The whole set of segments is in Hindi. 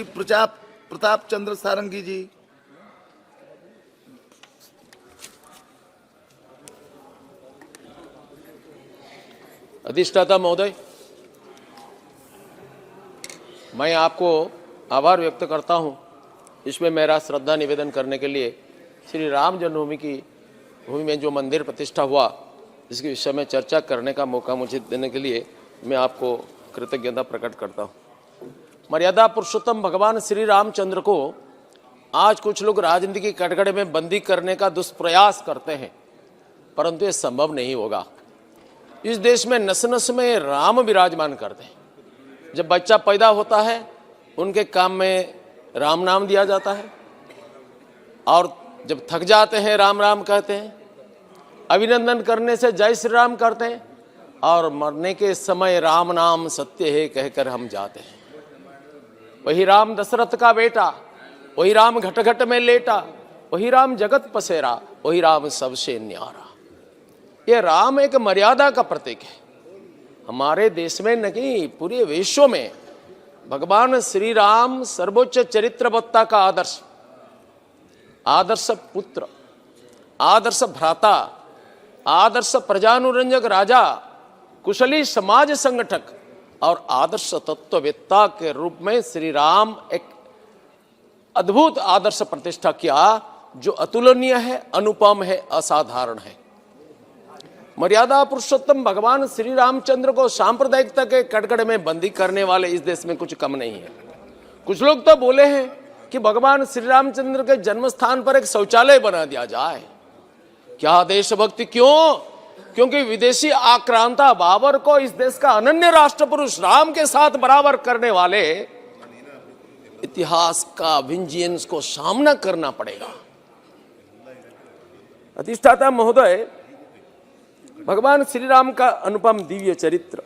श्री प्रताप चंद्र सारंगी जी। अधिष्ठाता महोदय, मैं आपको आभार व्यक्त करता हूं। इसमें मेरा श्रद्धा निवेदन करने के लिए श्री राम जन्मभूमि की भूमि में जो मंदिर प्रतिष्ठा हुआ, इसके विषय में चर्चा करने का मौका मुझे देने के लिए मैं आपको कृतज्ञता प्रकट करता हूं। मर्यादा पुरुषोत्तम भगवान श्री रामचंद्र को आज कुछ लोग राजनीति के कटघरे में बंदी करने का दुष्प्रयास करते हैं, परंतु ये संभव नहीं होगा। इस देश में नस नस में राम विराजमान करते हैं। जब बच्चा पैदा होता है उनके काम में राम नाम दिया जाता है, और जब थक जाते हैं राम राम कहते हैं, अभिनंदन करने से जय श्री राम करते हैं, और मरने के समय राम नाम सत्य है कहकर हम जाते हैं। वही राम दशरथ का बेटा, वही राम घट घट में लेटा, वही राम जगत पसेरा, वही राम सबसे न्यारा। ये राम एक मर्यादा का प्रतीक है। हमारे देश में नहीं, पूरे विश्व में भगवान श्री राम सर्वोच्च चरित्रवत्ता का आदर्श, आदर्श पुत्र, आदर्श भ्राता, आदर्श प्रजानुरंजक राजा, कुशली समाज संगठक और आदर्श तत्ववेत्ता के रूप में श्री राम एक अद्भुत आदर्श प्रतिष्ठा किया, जो अतुलनीय है, अनुपम है, असाधारण है। मर्यादा पुरुषोत्तम भगवान श्री रामचंद्र को सांप्रदायिकता के कटघरे में बंदी करने वाले इस देश में कुछ कम नहीं है। कुछ लोग तो बोले हैं कि भगवान श्री रामचंद्र के जन्म स्थान पर एक शौचालय बना दिया जाए। क्या देशभक्ति? क्यों? क्योंकि विदेशी आक्रांता बाबर को इस देश का अनन्य राष्ट्र पुरुष राम के साथ बराबर करने वाले इतिहास का विंजियंस को सामना करना पड़ेगा। अधिष्ठाता महोदय, भगवान श्री राम का अनुपम दिव्य चरित्र,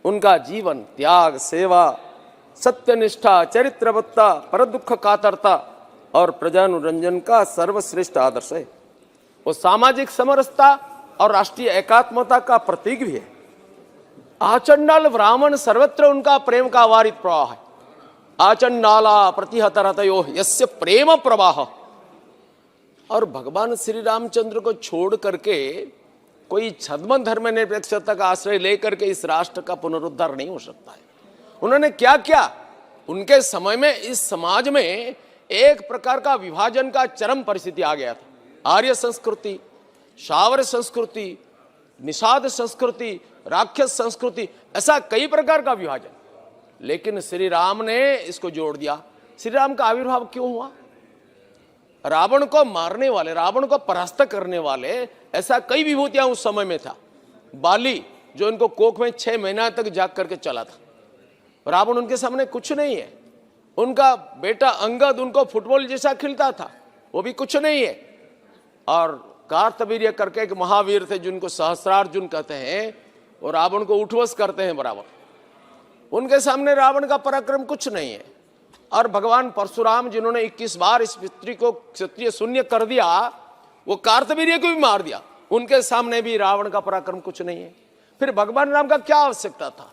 उनका जीवन, त्याग, सेवा, सत्यनिष्ठा, चरित्रवत्ता, परदुख कातरता और प्रजानुरंजन का सर्वश्रेष्ठ आदर्श है। वो सामाजिक समरसता और राष्ट्रीय एकात्मता का प्रतीक भी है। आचंडाल ब्राह्मण सर्वत्र उनका प्रेम का अवारित प्रवाह है। आचंडाला प्रतिहत रतयो यस्य प्रेम प्रवाह। और भगवान श्री रामचंद्र को छोड़ करके कोई छद्म धर्मनिरपेक्षता का आश्रय लेकर के इस राष्ट्र का पुनरुद्धार नहीं हो सकता है। उन्होंने क्या किया? उनके समय में इस समाज में एक प्रकार का विभाजन का चरम परिस्थिति आ गया था। आर्य संस्कृति, शावर संस्कृति, निषाद संस्कृति, राक्षस संस्कृति, ऐसा कई प्रकार का विभाजन। लेकिन श्री राम ने इसको जोड़ दिया। श्री राम का आविर्भाव क्यों हुआ? रावण को मारने वाले, रावण को परास्त करने वाले ऐसा कई विभूतियां उस समय में था। बाली, जो इनको कोख में 6 महीना तक जाग करके चला था, रावण उनके सामने कुछ नहीं है। उनका बेटा अंगद उनको फुटबॉल जैसा खिलता था, वो भी कुछ नहीं है। और कार्तवीर्य करके एक महावीर थे जिनको सहस्रार्जुन कहते हैं, वो रावण को उठवस करते हैं बराबर। उनके सामने रावण का पराक्रम कुछ नहीं है। और भगवान परशुराम जिन्होंने 21 बार इस पृथ्वी को क्षत्रिय शून्य कर दिया, वो कार्तवीर्य को भी मार दिया, उनके सामने भी रावण का पराक्रम कुछ नहीं है। फिर भगवान राम का क्या आवश्यकता था?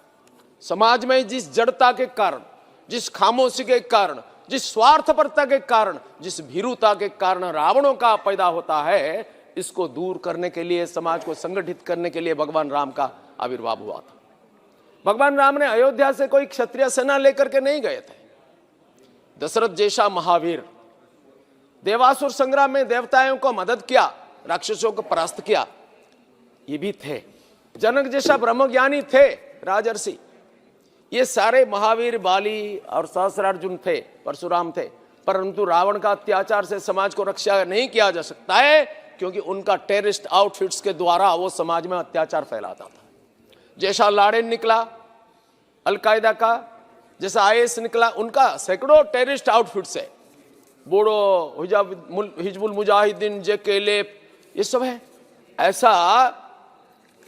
समाज में जिस जड़ता के कारण, जिस खामोशी के कारण, जिस स्वार्थपरता के कारण, जिस भीरुता के कारण रावणों का पैदा होता है, इसको दूर करने के लिए, समाज को संगठित करने के लिए भगवान राम का आविर्भाव हुआ था। भगवान राम ने अयोध्या से कोई क्षत्रिय सेना लेकर के नहीं गए थे। दशरथ जैसा महावीर देवासुर संग्राम में देवताओं को मदद किया, राक्षसों को परास्त किया, ये भी थे। जनक जैसा ब्रह्मज्ञानी थे, राजर्षि। ये सारे महावीर, बाली और सहस्रार्जुन थे, परशुराम थे। परंतु रावण का अत्याचार से समाज को रक्षा नहीं किया जा सकता है, क्योंकि उनका टेररिस्ट आउटफिट्स के द्वारा वो समाज में अत्याचार फैलाता था। जैसा लाडेन निकला अलकायदा का, जैसा आईएस निकला, उनका सैकड़ों टेररिस्ट आउटफिट्स है। बोडो, हिजबुल मुजाहिदीन, जेकेलेप, ये सब है। ऐसा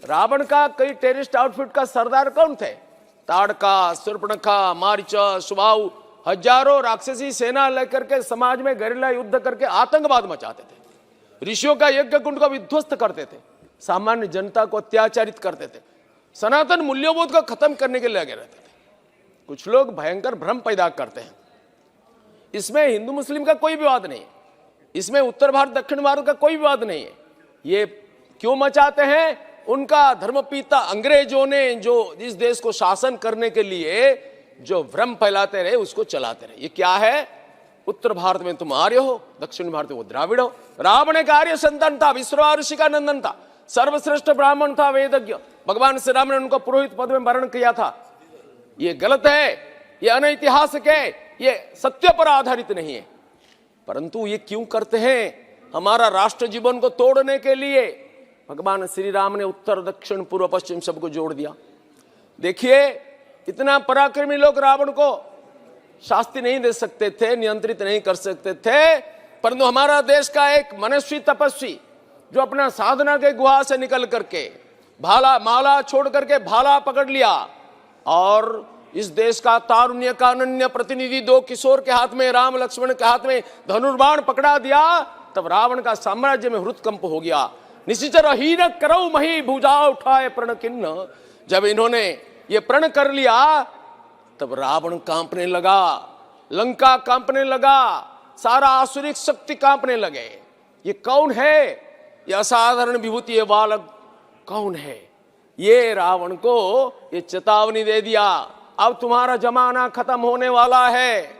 रावण का कई टेररिस्ट आउटफिट का सरदार कौन थे? ताड़का, शूर्पणखा, मारीचा, सुबाहु, हजारों राक्षसी सेना लेकर के समाज में गरिल्ला युद्ध करके आतंकवाद मचाते थे। ऋषियों का यज्ञ कुंड को विध्वस्त करते थे, सामान्य जनता को अत्याचारित करते थे, सनातन मूल्यबोध को खत्म करने के लिए लगे रहते थे। कुछ लोग भयंकर भ्रम पैदा करते हैं इसमें हिंदू मुस्लिम का कोई विवाद नहीं है, इसमें उत्तर भारत दक्षिण भारत का कोई विवाद नहीं है। ये क्यों मचाते हैं? उनका धर्मपिता अंग्रेजों ने जो इस देश को शासन करने के लिए जो भ्रम फैलाते रहे उसको चलाते रहे। ये क्या है? उत्तर भारत में तुम आर्य हो, दक्षिण भारत में वो द्राविड़ हो। रावण एक आर्य संतान था, विश्रवा ऋषि का नंदन था, सर्वश्रेष्ठ ब्राह्मण था, वेदज्ञ। भगवान श्री राम ने उनको पुरोहित पद में वर्ण किया था। ये गलत है, ये अनैतिहासिक है, ये सत्य पर आधारित नहीं है। परंतु ये क्यों करते हैं? हमारा राष्ट्र जीवन को तोड़ने के लिए भगवान श्री राम ने उत्तर दक्षिण पूर्व पश्चिम सबको जोड़ दिया। देखिए, इतना पराक्रमी लोग रावण को शास्ति नहीं दे सकते थे, नियंत्रित नहीं कर सकते थे, परंतु हमारा देश का एक मनस्वी तपस्वी जो अपना साधना के गुहा से निकल करके भाला माला छोड़ करके भाला पकड़ लिया और इस देश का तारुण्य का अनन्य प्रतिनिधि दो किशोर के हाथ में, राम लक्ष्मण के हाथ में धनुर्बाण पकड़ा दिया, तब रावण का साम्राज्य में हृदकंप हो गया। निशिचर हीन करौ मही भुजा उठाए प्रण किन्न। जब इन्होंने ये प्रण कर लिया तब रावण कांपने लगा, लंका कांपने लगा, सारा आसुरिक शक्ति कांपने लगे। ये कौन है? ये असाधारण विभूति, ये बालक कौन है? ये रावण को ये चेतावनी दे दिया, अब तुम्हारा जमाना खत्म होने वाला है।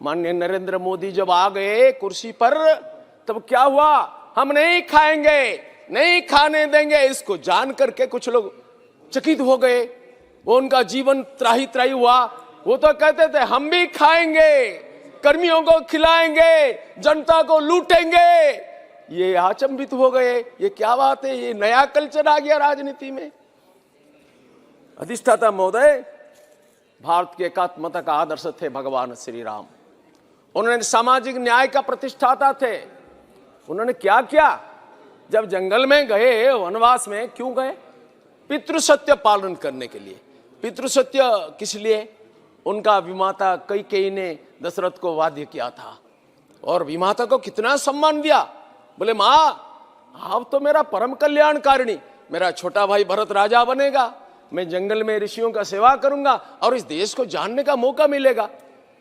माननीय नरेंद्र मोदी जब आ गए कुर्सी पर तब क्या हुआ? हम नहीं खाएंगे, नहीं खाने देंगे। इसको जान करके कुछ लोग चकित हो गए, वो उनका जीवन त्राही त्राही हुआ। वो तो कहते थे हम भी खाएंगे, कर्मियों को खिलाएंगे, जनता को लूटेंगे। ये अचंभित हो गए, ये क्या बात है? ये नया कल्चर आ गया राजनीति में। अधिष्ठाता महोदय, भारत के एकात्मता का आदर्श थे भगवान श्री राम। उन्होंने सामाजिक न्याय का प्रतिष्ठाता थे। उन्होंने क्या किया? जब जंगल में गए, वनवास में क्यों गए? पितृसत्य पालन करने के लिए। पितृसत्य किस लिए? उनका विमाता कैकेयी ने दशरथ को वाध्य किया था और विमाता को कितना सम्मान दिया। बोले माँ, आप तो मेरा परम कल्याणकारिणी, मेरा छोटा भाई भरत राजा बनेगा, मैं जंगल में ऋषियों का सेवा करूंगा और इस देश को जानने का मौका मिलेगा।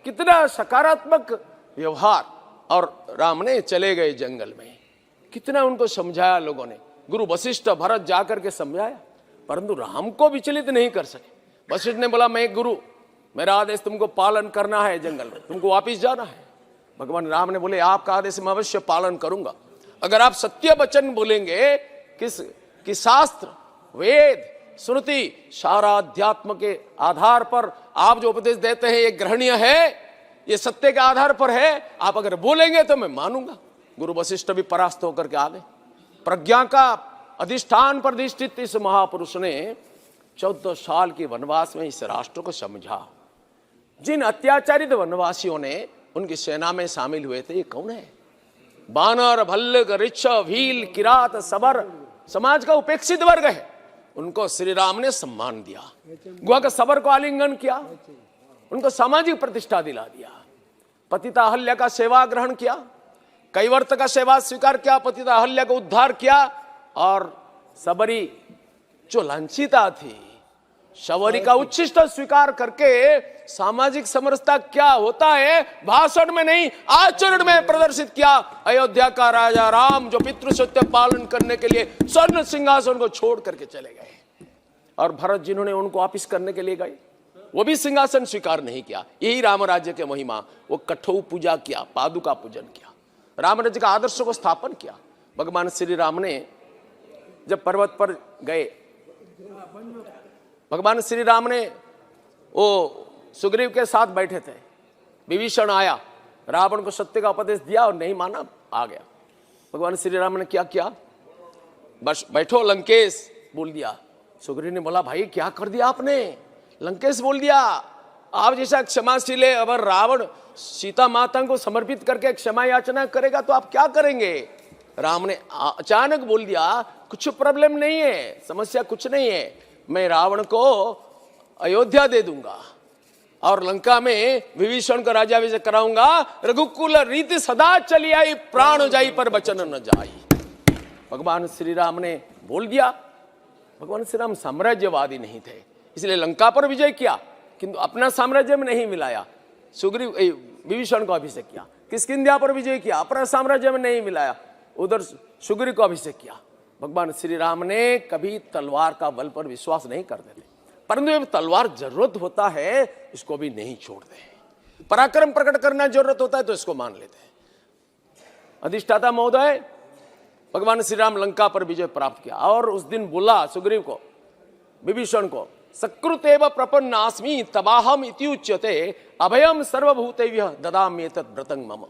कितना सकारात्मक व्यवहार। और राम ने चले गए जंगल में, कितना उनको समझाया लोगों ने। गुरु वशिष्ठ भरत जाकर के समझाया, परंतु राम को विचलित नहीं कर सके। वशिष्ठ ने बोला मैं गुरु, मेरा आदेश तुमको पालन करना है, जंगल में तुमको वापिस जाना है। भगवान राम ने बोले आपका आदेश मैं अवश्य पालन करूंगा, अगर आप सत्य वचन बोलेंगे। कि शास्त्र, वेद, श्रुति, सारा अध्यात्म के आधार पर आप जो उपदेश देते हैं ये ग्रहणीय है, ये सत्य के आधार पर है, आप अगर बोलेंगे तो मैं मानूंगा। गुरु वशिष्ठ भी परास्त होकर के आ गए। प्रज्ञा का अधिष्ठान पर अधिष्ठित इस महापुरुष ने 14 साल के वनवास में इस राष्ट्र को समझा। जिन अत्याचारित वनवासियों ने उनकी सेना में शामिल हुए थे, ये कौन है? बानर, भल्लक, ऋक्ष, भील, किरात, सबर, समाज का उपेक्षित वर्ग है। उनको श्री राम ने सम्मान दिया, गुहा के सबर को आलिंगन किया, उनको सामाजिक प्रतिष्ठा दिला दिया। पतिता अहल्या का सेवा ग्रहण किया, कैवर्त का सेवा स्वीकार किया, पतिता अहल्या को उद्धार किया। और सबरी जो लांछिता थी, शबरी का उच्छिष्ट स्वीकार करके सामाजिक समरसता क्या होता है भाषण में नहीं आचरण में प्रदर्शित किया। अयोध्या का राजा राम जो पितृसत्य पालन करने के लिए स्वर्ण सिंहासन को छोड़ करके चले गए, और भरत जिन्होंने उनको वापिस करने के लिए गए वो भी सिंहासन स्वीकार नहीं किया। यही राम राज्य के महिमा। वो कठोर पूजा किया, पादुका पूजन किया, राम राज्य का आदर्श को स्थापन किया। भगवान श्री राम ने जब पर्वत पर गए, भगवान श्री राम ने वो सुग्रीव के साथ बैठे थे, विभीषण आया, रावण को सत्य का उपदेश दिया और नहीं माना, आ गया। भगवान श्री राम ने क्या किया? बस बैठो लंकेश बोल दिया। सुग्रीव ने बोला भाई क्या कर दिया आपने? लंकेश बोल दिया आप जैसा क्षमाशील है, अगर रावण सीता माता को समर्पित करके क्षमा याचना करेगा तो आप क्या करेंगे? राम ने अचानक बोल दिया कुछ प्रॉब्लम नहीं है, समस्या कुछ नहीं है, मैं रावण को अयोध्या दे दूंगा और लंका में विभीषण को राज्याभिषेक कराऊंगा। रघुकुल रीति सदा चली आई, प्राण जाई पर वचन न जाई। भगवान श्री राम ने बोल दिया। भगवान श्री राम साम्राज्यवादी नहीं थे, इसलिए लंका पर विजय किया, किंतु अपना साम्राज्य में नहीं मिलाया। सुग्रीव विभीषण को अभिषेक किया, किष्किंध्या पर विजय किया, अपना साम्राज्य में नहीं मिलाया, उधर सुग्रीव को अभिषेक किया। भगवान श्री राम ने कभी तलवार का बल पर विश्वास नहीं करते थे, परंतु जब तलवार जरूरत होता है इसको भी नहीं छोड़ते। पराक्रम प्रकट करना जरूरत होता है तो इसको मान लेते हैं। अधिष्ठाता महोदय, भगवान श्री राम लंका पर विजय प्राप्त किया और उस दिन बोला सुग्रीव को, विभीषण को, सकृतेव प्रपन्नास्मि तबाहम इति उच्यते अभयम सर्वभूतेभ्यः ददामि एतत् व्रतं मम।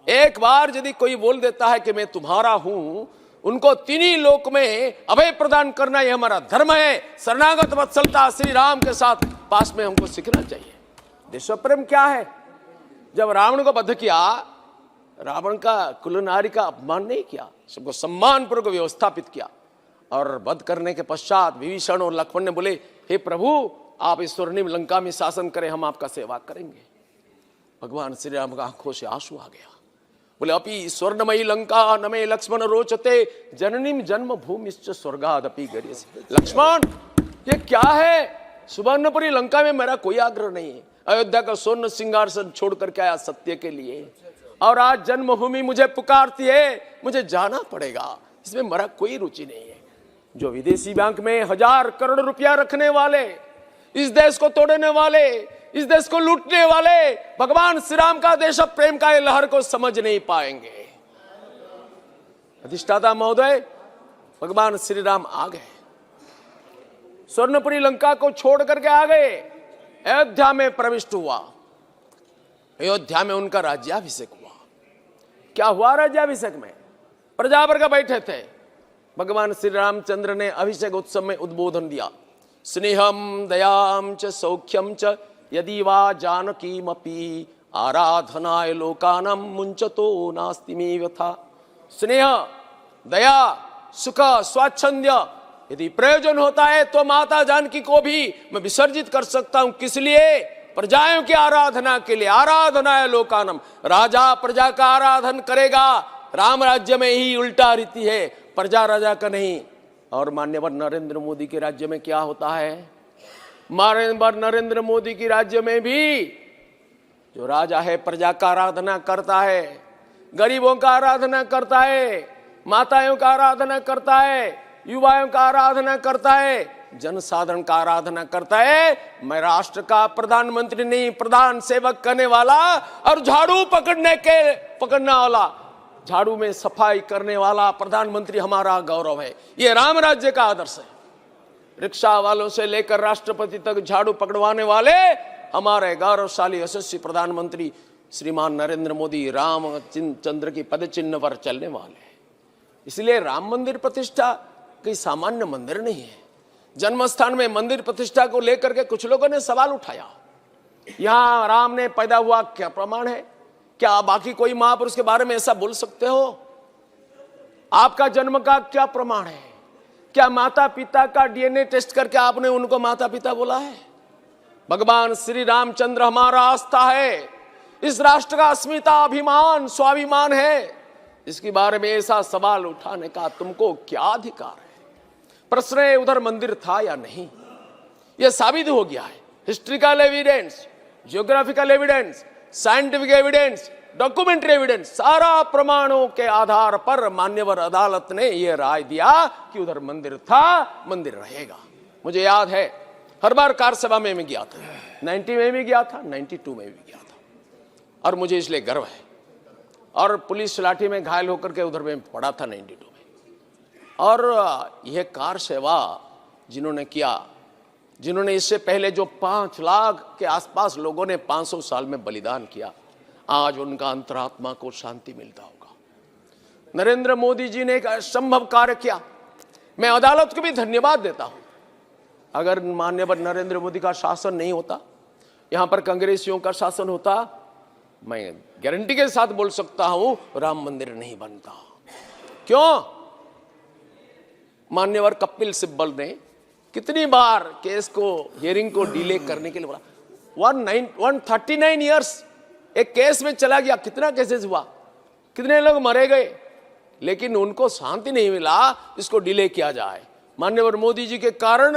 एक बार यदि कोई बोल देता है कि मैं तुम्हारा हूं, उनको तीनों लोक में अभय प्रदान करना यह हमारा धर्म है। शरणागत वत्सलता श्री राम के साथ पास में हमको सीखना चाहिए। देश प्रेम क्या है? जब रावण को वध किया, रावण का कुल नारी का अपमान नहीं किया, सबको सम्मान पूर्वक व्यवस्थापित किया। और वध करने के पश्चात विभीषण और लक्ष्मण ने बोले, हे प्रभु, आप इस स्वर्णिम लंका में शासन करें, हम आपका सेवा करेंगे। भगवान श्री राम का आंखों से आंसू आ गया। बोले, अपि स्वर्णमयी लंका न मे लक्ष्मण रोचते जननीम जन्म भूमिश्च स्वर्गादपि गरीयसे। लक्ष्मण, ये क्या है? सुवर्णपुरी लंका में मेरा कोई आग्रह नहीं है। अयोध्या का स्वर्ण सिंहासन छोड़ करके आया सत्य के लिए, और आज जन्मभूमि मुझे पुकारती है, मुझे जाना पड़ेगा, इसमें मेरा कोई रुचि नहीं है। जो विदेशी बैंक में 1000 करोड़ रुपया रखने वाले, इस देश को तोड़ने वाले, इस देश को लूटने वाले भगवान श्री राम का देश प्रेम का लहर को समझ नहीं पाएंगे। अधिष्ठाता महोदय, भगवान श्री राम आ गए, स्वर्णपुरी लंका को छोड़ करके आ गए, अयोध्या में प्रविष्ट हुआ। अयोध्या में उनका राज्याभिषेक हुआ। क्या हुआ राज्याभिषेक में? प्रजावर्ग बैठे थे। भगवान श्री रामचंद्र ने अभिषेक उत्सव में उद्बोधन दिया, स्नेहम दयाम च सौख्यम च यदि वा जानकीमपि आराधनाय लोकानां मुंचतो नास्ति मे व्यथा। स्नेह, दया, सुख, स्वाच्छंद्य यदि प्रयोजन होता है तो माता जानकी को भी मैं विसर्जित कर सकता हूं। किस लिए? प्रजाओं की आराधना के लिए। आराधनाय लोकानां, राजा प्रजा का आराधन करेगा। राम राज्य में ही उल्टा रीति है, प्रजा राजा का नहीं। और मान्यवर नरेंद्र मोदी के राज्य में क्या होता है? मान्यवर नरेंद्र मोदी की राज्य में भी जो राजा है प्रजा का आराधना करता है, गरीबों का आराधना करता है, माताओं का आराधना करता है, युवाओं का आराधना करता है, जनसाधारण का आराधना करता है। मैं राष्ट्र का प्रधानमंत्री नहीं, प्रधान सेवक करने वाला और झाड़ू पकड़ने वाला, झाड़ू में सफाई करने वाला प्रधानमंत्री हमारा गौरव है। ये राम राज्य का आदर्श है। रिक्शा वालों से लेकर राष्ट्रपति तक झाड़ू पकड़वाने वाले हमारे गौरवशाली यशस्वी प्रधानमंत्री श्रीमान नरेंद्र मोदी रामचंद्र की पद चिन्ह पर चलने वाले हैं। इसलिए राम मंदिर प्रतिष्ठा कोई सामान्य मंदिर नहीं है। जन्म स्थान में मंदिर प्रतिष्ठा को लेकर के कुछ लोगों ने सवाल उठाया, यहां राम ने पैदा हुआ क्या प्रमाण है? क्या बाकी कोई महापुरुष के बारे में ऐसा बोल सकते हो? आपका जन्म का क्या प्रमाण है? क्या माता पिता का डीएनए टेस्ट करके आपने उनको माता पिता बोला है? भगवान श्री रामचंद्र हमारा आस्था है, इस राष्ट्र का अस्मिता, अभिमान, स्वाभिमान है। इसके बारे में ऐसा सवाल उठाने का तुमको क्या अधिकार है? प्रश्न है उधर मंदिर था या नहीं, यह साबित हो गया है। Historical evidence, geographical evidence, scientific evidence, documentary evidence, सारा प्रमाणों के आधार पर मान्यवर अदालत ने यह राय दिया कि उधर मंदिर था, मंदिर रहेगा। मुझे याद है हर बार कार सभा में मैं गया था, 90 में भी गया था, 92 में भी गया था, और मुझे इसलिए गर्व है। और पुलिस लाठी में घायल होकर के उधर में पड़ा था 92 में। और यह कार सेवा जिन्होंने किया, जिन्होंने इससे पहले जो 5 लाख के आसपास लोगों ने 500 साल में बलिदान किया, आज उनका अंतरात्मा को शांति मिलता होगा। नरेंद्र मोदी जी ने एक असंभव कार्य किया। मैं अदालत को भी धन्यवाद देता हूं। अगर माननीय नरेंद्र मोदी का शासन नहीं होता, यहां पर कांग्रेसियों का शासन होता, मैं गारंटी के साथ बोल सकता हूं राम मंदिर नहीं बनता। क्यों? मान्यवर कपिल सिब्बल ने कितनी बार केस को, हियरिंग को डिले करने के लिए बोला। 139 ईयर्स एक केस में चला गया। कितना केसेस हुआ, कितने लोग मरे गए, लेकिन उनको शांति नहीं मिला, इसको डिले किया जाए। माननीय मोदी जी के कारण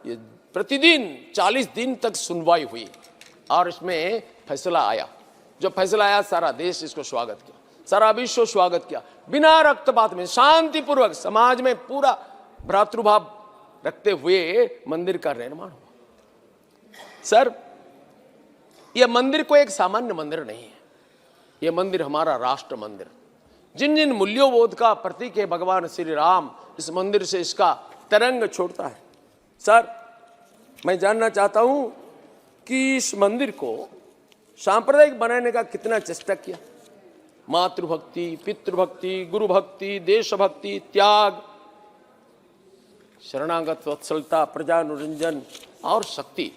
ये प्रतिदिन 40 दिन तक सुनवाई हुई और इसमें फैसला आया। जो फैसला आया सारा देश इसको स्वागत किया, सारा विश्व स्वागत किया। बिना रक्तपात में शांतिपूर्वक समाज में पूरा भ्रातृभाव रखते हुए मंदिर का निर्माण हुआ। सर, यह मंदिर कोई एक सामान्य मंदिर नहीं है, यह मंदिर हमारा राष्ट्र मंदिर, जिन जिन मूल्यों का प्रतीक है भगवान श्री राम, इस मंदिर से इसका तरंग छोड़ता है। सर, मैं जानना चाहता हूं कि इस मंदिर को सांप्रदायिक बनाने का कितना चेष्टा किया। मातृभक्ति, पितृभक्ति, गुरु भक्ति, देशभक्ति, त्याग, शरणागत वत्सलता, प्रजानुरंजन और शक्ति,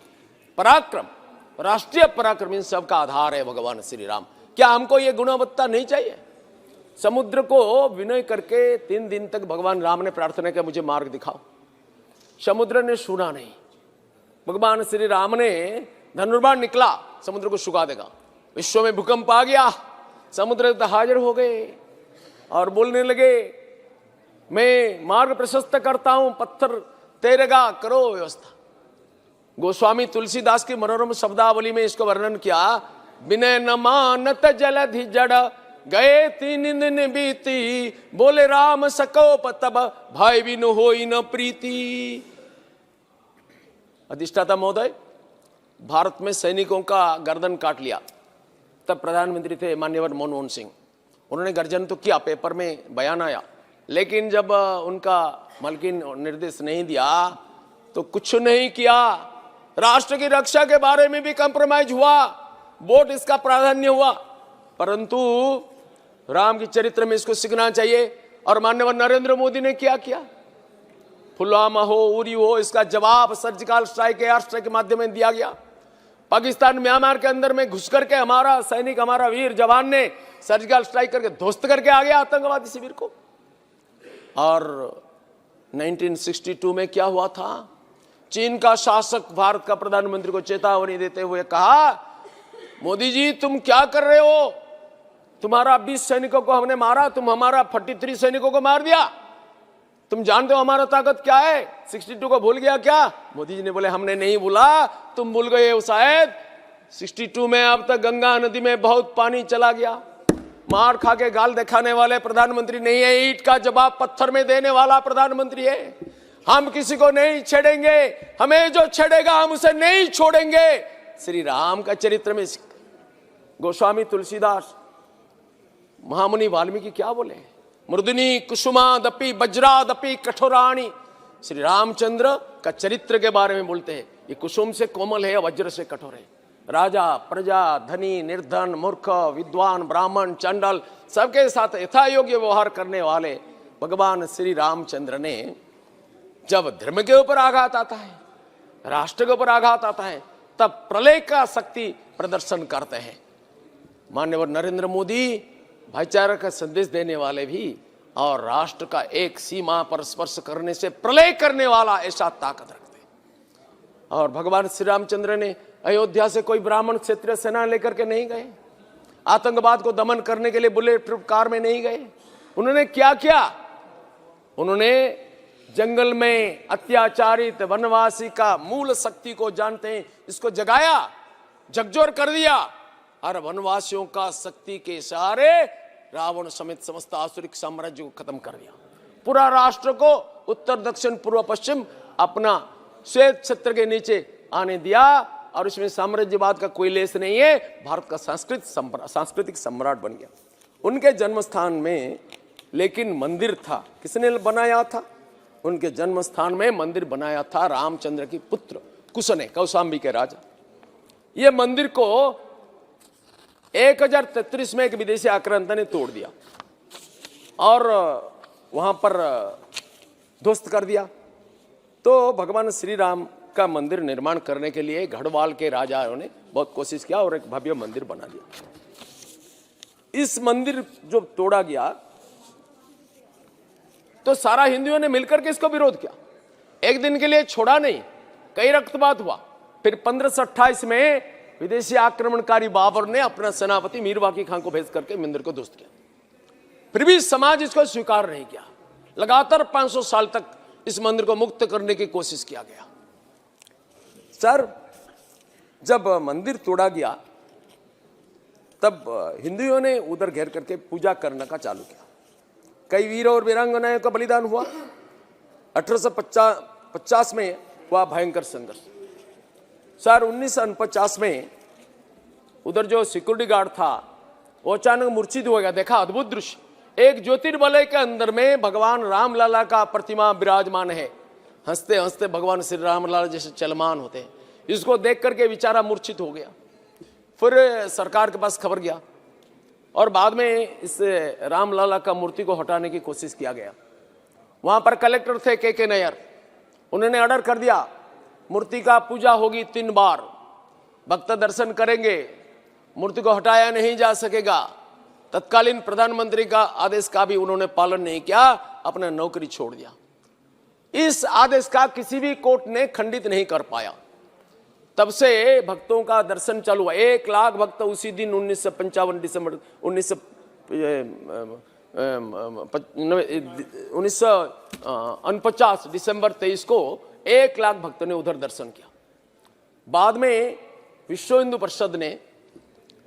पराक्रम, राष्ट्रीय पराक्रम, इन सब का आधार है भगवान श्री राम। क्या हमको ये गुणवत्ता नहीं चाहिए? समुद्र को विनय करके 3 दिन तक भगवान राम ने प्रार्थना किया, मुझे मार्ग दिखाओ। समुद्र ने सुना नहीं। भगवान श्री राम ने धनुर्बाण निकला, समुद्र को सुखा देगा। विश्व में भूकंप आ गया, समुद्र तक हाजिर हो गए और बोलने लगे, मैं मार्ग प्रशस्त करता हूं, पत्थर तैरेगा, करो व्यवस्था। गोस्वामी तुलसीदास की मनोरम शब्दावली में इसको वर्णन किया, विनय न मानत जलधि जड़, गए 3 दिन बीती, बोले राम सकोप तब, भाई बिनु होई न प्रीति। अधिष्ठाता महोदय, भारत में सैनिकों का गर्दन काट लिया, तब प्रधानमंत्री थे माननीय मनमोहन सिंह। उन्होंने गर्जन तो किया, पेपर में बयान आया, लेकिन जब उनका मालकिन निर्देश नहीं दिया तो कुछ नहीं किया। राष्ट्र की रक्षा के बारे में भी कंप्रोमाइज हुआ, वोट इसका प्राधान्य हुआ, परंतु राम के चरित्र में इसको सीखना चाहिए। और माननीय नरेंद्र मोदी ने क्या किया? पुलवामा हो, उरी हो, इसका जवाब सर्जिकल स्ट्राइक, एयर स्ट्राइक के माध्यम में दिया गया। पाकिस्तान म्यांमार के अंदर में घुस करके हमारा सैनिक, हमारा वीर जवान ने सर्जिकल स्ट्राइक करके ध्वस्त करके आ गया आतंकवादी शिविर को। और 1962 में क्या हुआ था? चीन का शासक भारत का प्रधानमंत्री को चेतावनी देते हुए कहा, मोदी जी तुम क्या कर रहे हो? तुम्हारा 20 सैनिकों को हमने मारा, तुम हमारा 43 सैनिकों को मार दिया। तुम जानते हो हमारा ताकत क्या है? 62 को भूल गया क्या? मोदी जी ने बोले, हमने नहीं भूला, तुम भूल गए हो शायद। 62 में अब तक गंगा नदी में बहुत पानी चला गया। मार खा के गाल दिखाने वाले प्रधानमंत्री नहीं है, ईंट का जवाब पत्थर में देने वाला प्रधानमंत्री है। हम किसी को नहीं छेड़ेंगे, हमें जो छेड़ेगा हम उसे नहीं छोड़ेंगे। श्री राम का चरित्र में गोस्वामी तुलसीदास, महामुनि वाल्मीकि क्या बोले? मृदुनी कुसुमादपि वज्रादपि कठोराणी। श्री रामचंद्र का चरित्र के बारे में बोलते हैं, ये कुसुम से कोमल है, वज्र से कठोर है। राजा, प्रजा, धनी, निर्धन, मूर्ख, विद्वान, ब्राह्मण, चंडल, सबके साथ यथायोग्य व्यवहार करने वाले भगवान श्री रामचंद्र ने जब धर्म के ऊपर आघात आता है, राष्ट्र के ऊपर आघात आता है, तब प्रलय का शक्ति प्रदर्शन करते हैं। माननीय नरेंद्र मोदी भाईचारा का संदेश देने वाले भी, और राष्ट्र का एक सीमा पर स्पर्श करने से प्रलय करने वाला ऐसा ताकत रखते हैं। और भगवान श्री रामचंद्र ने अयोध्या से कोई ब्राह्मण क्षेत्रीय सेना लेकर के नहीं गए, आतंकवाद को दमन करने के लिए बुलेट प्रूफ कार में नहीं गए। उन्होंने क्या किया? उन्होंने जंगल में अत्याचारित वनवासी का मूल शक्ति को जानते हैं, इसको जगाया, झकझोर कर दिया, और वनवासियों का शक्ति के सहारे रावण समेत समस्त आसुरिक साम्राज्य को खत्म कर दिया। पूरा राष्ट्र को उत्तर दक्षिण पूर्व पश्चिम अपना श्वेत छत्र के नीचे आने दिया, और इसमें साम्राज्यवाद का कोई लेस नहीं है। भारत का सांस्कृतिक सम्राट बन गया। उनके जन्म स्थान में लेकिन मंदिर था, किसने बनाया था? उनके जन्म स्थान में मंदिर बनाया था रामचंद्र की पुत्र कुश ने, कौशाम्बी के राजा। ये मंदिर को 1033 में एक विदेशी आक्रांता ने तोड़ दिया और वहां पर ध्वस्त कर दिया। तो भगवान श्री राम का मंदिर निर्माण करने के लिए गढ़वाल के राजाओं ने बहुत कोशिश किया और एक भव्य मंदिर बना दिया। इस मंदिर जो तोड़ा गया तो सारा हिंदुओं ने मिलकर के इसको विरोध किया। एक दिन के लिए छोड़ा नहीं, कई रक्तपात हुआ। फिर 1528 में विदेशी आक्रमणकारी बाबर ने अपना सेनापति मीर बाकी खान को भेज करके मंदिर को ध्वस्त किया। फिर भी समाज इसको स्वीकार नहीं किया। लगातार 500 साल तक इस मंदिर को मुक्त करने की कोशिश किया गया। सर, जब मंदिर तोड़ा गया तब हिंदुओं ने उधर घेर करके पूजा करने का चालू किया। कई वीर और वीरांगनाओं का बलिदान हुआ। 1850 में हुआ भयंकर संघर्ष। सर 1949 में उधर जो सिक्योरिटी गार्ड था वो अचानक मूर्छित हो गया। देखा अद्भुत दृश्य, एक ज्योतिर्वलय के अंदर में भगवान राम लाला का प्रतिमा विराजमान है। हंसते हंसते भगवान श्री राम लाला जैसे चलमान होते हैं। इसको देख करके बेचारा मूर्छित हो गया। फिर सरकार के पास खबर गया और बाद में इस राम लाला का मूर्ति को हटाने की कोशिश किया गया। वहां पर कलेक्टर थे के नैयर, उन्होंने ऑर्डर कर दिया मूर्ति का पूजा होगी 3 बार, भक्त दर्शन करेंगे, मूर्ति को हटाया नहीं जा सकेगा। तत्कालीन प्रधानमंत्री का आदेश का भी उन्होंने पालन नहीं किया, अपना नौकरी छोड़ दिया। इस आदेश का किसी भी कोर्ट ने खंडित नहीं कर पाया। तब से भक्तों का दर्शन चालू हुआ। 1 लाख भक्त उसी दिन 1955 दिसंबर 1949 दिसंबर 23 को 1 लाख भक्तों ने उधर दर्शन किया। बाद में विश्व हिंदू परिषद ने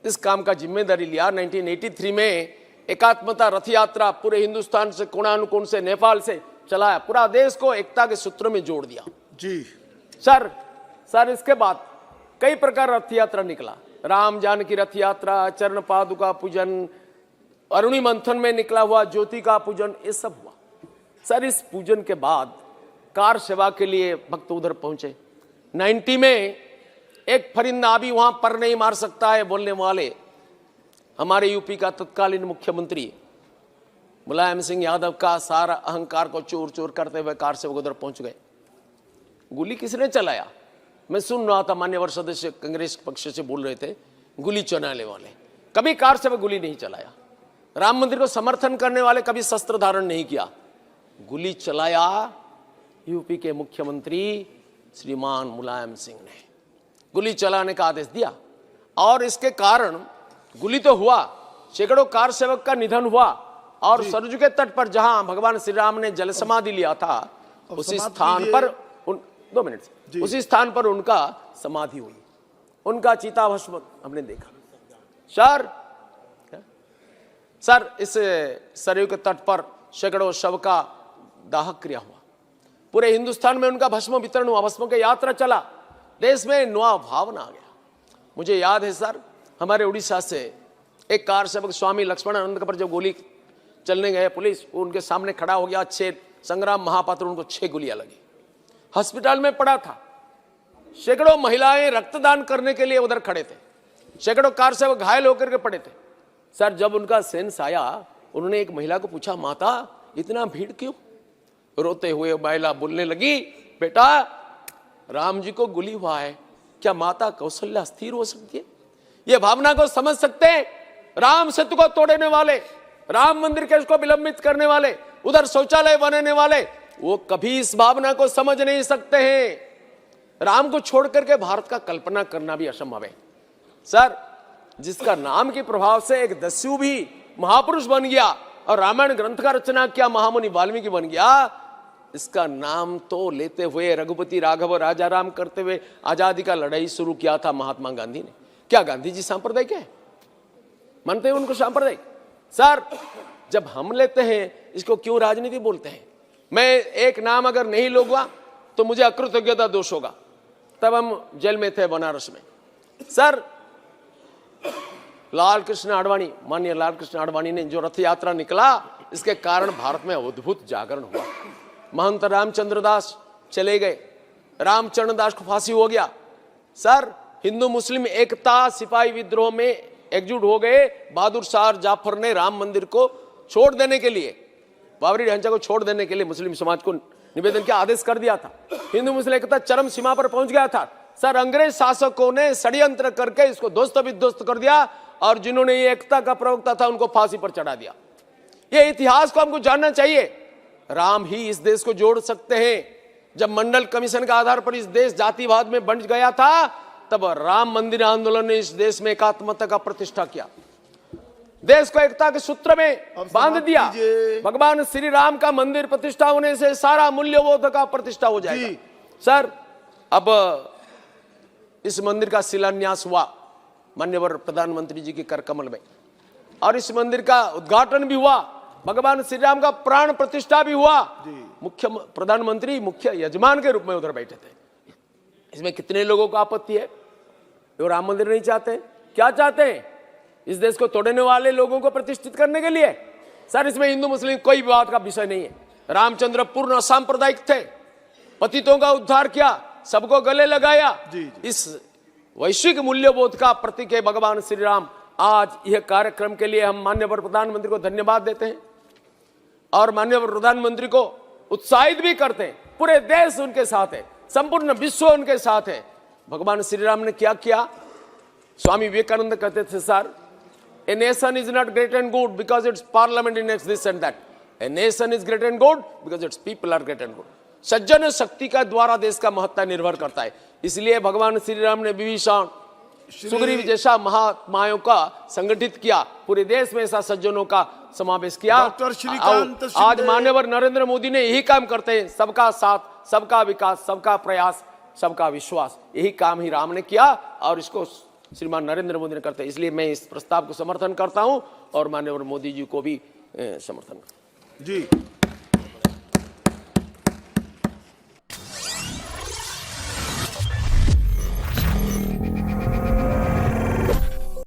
इस काम का जिम्मेदारी लिया। 1983 में एकात्मता रथ यात्रा पूरे हिंदुस्तान से, कोणानुकोण से, नेपाल से चलाया। पूरा देश को एकता के सूत्र में जोड़ दिया। जी सर इसके बाद कई प्रकार रथ यात्रा निकला। राम जानकी रथ यात्रा, चरण पादुका पूजन, अरुणी मंथन में निकला हुआ ज्योति का पूजन, ये सब हुआ। सर इस पूजन के बाद कार सेवा के लिए भक्त उधर पहुंचे। 90 में एक फरिंदा भी वहां पर नहीं मार सकता है बोलने वाले हमारे यूपी का तत्कालीन मुख्यमंत्री मुलायम सिंह यादव का सारा अहंकार को चूर चूर करते हुए कार सेवक उधर पहुंच गए। गोली किसने चलाया? मैं सुन रहा था, मान्यवर सदस्य कांग्रेस पक्ष से बोल रहे थे गोली चलाने वाले। कभी कार सेवक गोली नहीं चलाया। राम मंदिर को समर्थन करने वाले कभी शस्त्र धारण नहीं किया। गोली चलाया यूपी के मुख्यमंत्री श्रीमान मुलायम सिंह ने। गोली चलाने का आदेश दिया और इसके कारण गोली तो हुआ, सैकड़ों कार सेवक का निधन हुआ और सरजू के तट पर जहां भगवान श्री राम ने जल समाधि लिया था उसी स्थान पर 2 मिनट उसी स्थान पर उनका समाधि हुई। उनका चिता भस्म हमने देखा। सर इस सरयू के तट पर सैकड़ों शव का दाह क्रिया हुआ। पूरे हिंदुस्तान में उनका भस्म वितरण हुआ। भस्म की यात्रा चला। देश में नया भावना आ गया। मुझे याद है सर, हमारे उड़ीसा से एक कार सेवक स्वामी लक्ष्मणानंद पर जब गोली चलने गए, पुलिस उनके सामने खड़ा हो गया। 6 संग्राम महापात्र, उनको 6 गोलियां लगी। हॉस्पिटल में पड़ा था। सैकड़ों महिलाएं रक्तदान करने के लिए उधर खड़े थे। सैकड़ों कार सेवक घायल होकर के पड़े थे। सर जब उनका सेंस आया, उन्होंने एक महिला को पूछा, माता इतना भीड़ क्यों? रोते हुए महिला बोलने लगी, बेटा राम जी को गोली हुआ है, क्या माता कौशल्या स्थिर हो सकती है? ये भावना को समझ सकते हैं? राम सेतु को तोड़ने वाले, राम मंदिर केस को विलंबित करने वाले, उधर शौचालय बनाने वाले, वो कभी इस भावना को समझ नहीं सकते हैं। राम को छोड़ करके भारत का कल्पना करना भी असंभव है। सर जिसका नाम के प्रभाव से एक दस्यु भी महापुरुष बन गया और रामायण ग्रंथ का रचना किया महामुनि वाल्मीकि बन गया, इसका नाम तो लेते हुए रघुपति राघव राजा राम करते हुए आजादी का लड़ाई शुरू किया था महात्मा गांधी ने। क्या गांधी जी सांप्रदायिक है? मानते हैं उनको सांप्रदायिक? सर जब हम लेते हैं इसको क्यों राजनीति बोलते हैं? मैं एक नाम अगर नहीं लूंगा तो मुझे अकृतज्ञता दोष होगा। तब हम जेल में थे बनारस में। सर लाल कृष्ण आडवाणी, माननीय लाल कृष्ण आडवाणी ने जो रथ यात्रा निकला, इसके कारण भारत में अद्भुत जागरण हुआ। महंत रामचंद्र दास चले गए, रामचरण दास को फांसी हो गया। सर हिंदू मुस्लिम एकता सिपाही विद्रोह में एकजुट हो गए। बहादुर शाह जाफर ने राम मंदिर को छोड़ देने के लिए, बाबरी ढांचा को छोड़ देने के लिए मुस्लिम समाज को निवेदन किया, आदेश कर दिया था। हिंदू मुस्लिम एकता चरम सीमा पर पहुंच गया था। सर अंग्रेज शासकों ने षड्यंत्र करके इसको ध्वस्त विध्वस्त कर दिया और जिन्होंने ये एकता का प्रवक्ता था उनको फांसी पर चढ़ा दिया। ये इतिहास को हमको जानना चाहिए। राम ही इस देश को जोड़ सकते हैं। जब मंडल कमीशन के आधार पर इस देश जातिवाद में बंट गया था, तब राम मंदिर आंदोलन ने इस देश में एकात्मता का प्रतिष्ठा किया, देश को एकता के सूत्र में बांध दिया। भगवान श्री राम का मंदिर प्रतिष्ठा होने से सारा मूल्यबोध का प्रतिष्ठा हो जाएगा। सर अब इस मंदिर का शिलान्यास हुआ मान्यवर प्रधानमंत्री जी के कर कमल में, और इस मंदिर का उद्घाटन भी हुआ, भगवान श्री राम का प्राण प्रतिष्ठा भी हुआ। मुख्य प्रधानमंत्री मुख्य यजमान के रूप में उधर बैठे थे। इसमें कितने लोगों को आपत्ति है? वो राम मंदिर नहीं चाहते, क्या चाहते हैं? इस देश को तोड़ने वाले लोगों को प्रतिष्ठित करने के लिए। सर, इसमें हिंदू मुस्लिम कोई विवाद का विषय नहीं है। रामचंद्र पूर्ण सांप्रदायिक थे, पतितों का उद्धार किया, सबको गले लगाया। इस वैश्विक मूल्यबोध का प्रतीक है भगवान श्री राम। आज यह कार्यक्रम के लिए हम माननीय प्रधानमंत्री को धन्यवाद देते हैं और माननीय प्रधानमंत्री को उत्साहित भी करते हैं। पूरे देश उनके साथ है, संपूर्ण विश्व उनके साथ है। भगवान श्री राम ने क्या किया? स्वामी विवेकानंद कहते थे, sir, a nation is not great and good because its parliament in this and that, a nation is great and good because its people are great and good. सज्जन शक्ति का द्वारा देश का महत्ता निर्भर करता है। इसलिए भगवान श्री राम ने विभीषण, सुग्रीव जैसा महात्माओं का संगठित किया, पूरे देश में ऐसा सज्जनों का समावेश किया। डॉक्टर श्रीकांत आज माननीय नरेंद्र मोदी ने यही काम करते हैं, सबका साथ, सबका विकास, सबका प्रयास, सबका विश्वास। यही काम ही राम ने किया और इसको श्रीमान नरेंद्र मोदी ने करते हैं। इसलिए मैं इस प्रस्ताव को समर्थन करता हूं और माननीय मोदी जी को भी समर्थन करता हूं। जी।